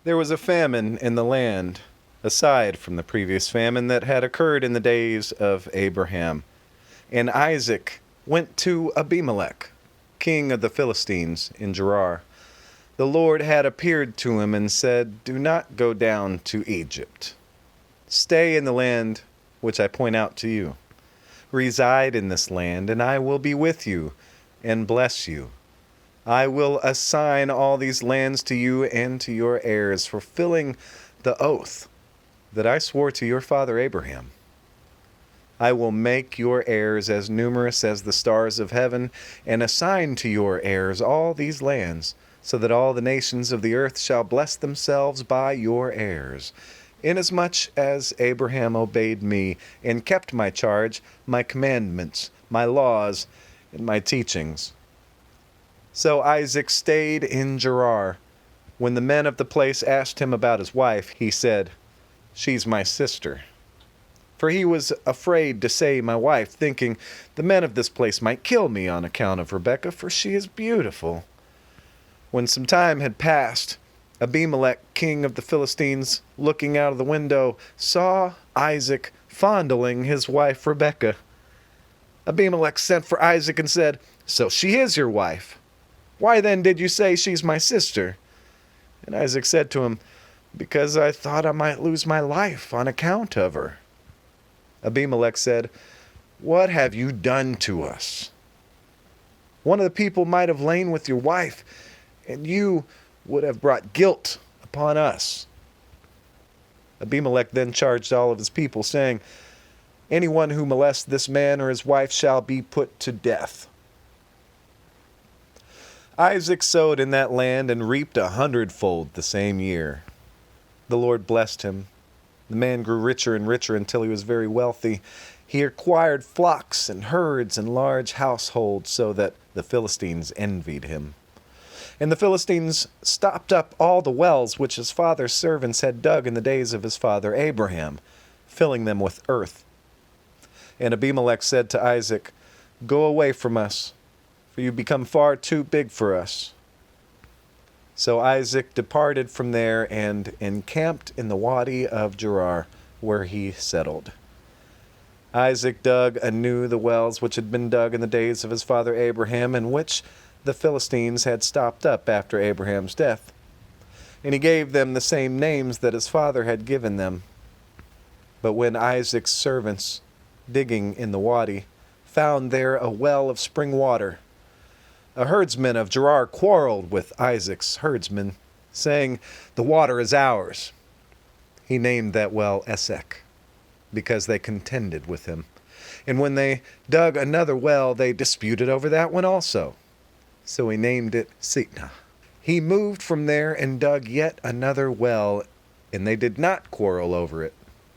There was a famine in the land, aside from the previous famine that had occurred in the days of Abraham. And Isaac went to Abimelech, king of the Philistines, in Gerar. The Lord had appeared to him and said, "Do not go down to Egypt. Stay in the land which I point out to you. Reside in this land, and I will be with you and bless you. I will assign all these lands to you and to your heirs, fulfilling the oath that I swore to your father Abraham. I will make your heirs as numerous as the stars of heaven, and assign to your heirs all these lands, so that all the nations of the earth shall bless themselves by your heirs, inasmuch as Abraham obeyed me and kept my charge, my commandments, my laws, and my teachings." So Isaac stayed in Gerar. When the men of the place asked him about his wife, he said, "She's my sister." For he was afraid to say my wife, thinking, "The men of this place might kill me on account of Rebekah, for she is beautiful." When some time had passed, Abimelech, king of the Philistines, looking out of the window, saw Isaac fondling his wife Rebekah. Abimelech sent for Isaac and said, "So she is your wife. Why then did you say she's my sister?" And Isaac said to him, "Because I thought I might lose my life on account of her." Abimelech said, "What have you done to us? One of the people might have lain with your wife, and you would have brought guilt upon us." Abimelech then charged all of his people, saying, "Anyone who molests this man or his wife shall be put to death." Isaac sowed in that land and reaped 100-fold the same year. The Lord blessed him. The man grew richer and richer until he was very wealthy. He acquired flocks and herds and large households, so that the Philistines envied him. And the Philistines stopped up all the wells which his father's servants had dug in the days of his father Abraham, filling them with earth. And Abimelech said to Isaac, "Go away from us, for you become far too big for us." So Isaac departed from there and encamped in the wadi of Gerar, where he settled. Isaac dug anew the wells which had been dug in the days of his father Abraham, and which the Philistines had stopped up after Abraham's death. And he gave them the same names that his father had given them. But when Isaac's servants, digging in the wadi, found there a well of spring water, a herdsman of Gerar quarreled with Isaac's herdsmen, saying, "The water is ours." He named that well Esek, because they contended with him. And when they dug another well, they disputed over that one also. So he named it Sitnah. He moved from there and dug yet another well, and they did not quarrel over it.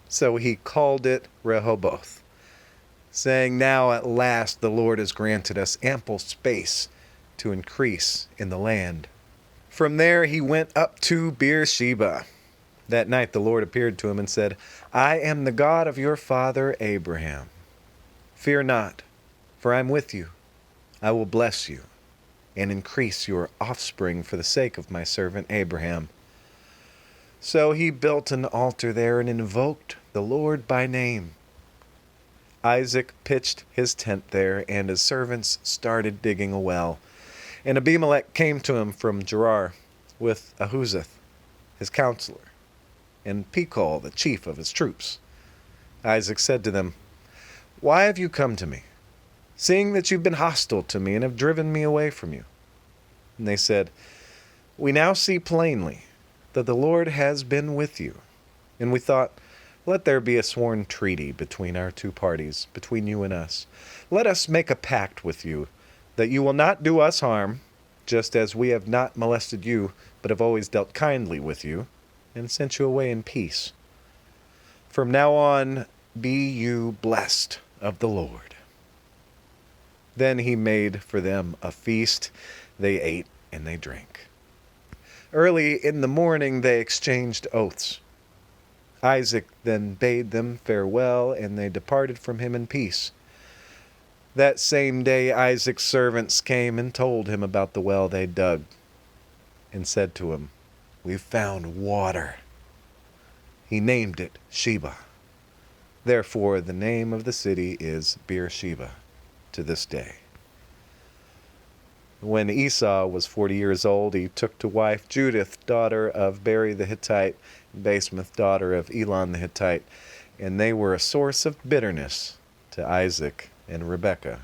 So he called it Rehoboth, saying, "Now at last the Lord has granted us ample space to increase in the land." From there he went up to Beersheba. That night the Lord appeared to him and said, "I am the God of your father Abraham. Fear not, for I am with you. I will bless you and increase your offspring for the sake of my servant Abraham." So he built an altar there and invoked the Lord by name. Isaac pitched his tent there, and his servants started digging a well. And Abimelech came to him from Gerar with Ahuzzath, his counselor, and Pekol, the chief of his troops. Isaac said to them, "Why have you come to me, seeing that you've been hostile to me and have driven me away from you?" And they said, "We now see plainly that the Lord has been with you, and we thought, let there be a sworn treaty between our two parties, between you and us. Let us make a pact with you, that you will not do us harm, just as we have not molested you, but have always dealt kindly with you, and sent you away in peace. From now on, be you blessed of the Lord." Then he made for them a feast. They ate and they drank. Early in the morning they exchanged oaths. Isaac then bade them farewell, and they departed from him in peace. That same day Isaac's servants came and told him about the well they dug, and said to him, we've found water. He named it Sheba. Therefore, the name of the city is Beersheba to this day. When Esau was 40 years old, he took to wife Judith, daughter of Beri the Hittite, and Basemath, daughter of Elon the Hittite, and they were a source of bitterness to Isaac and Rebekah.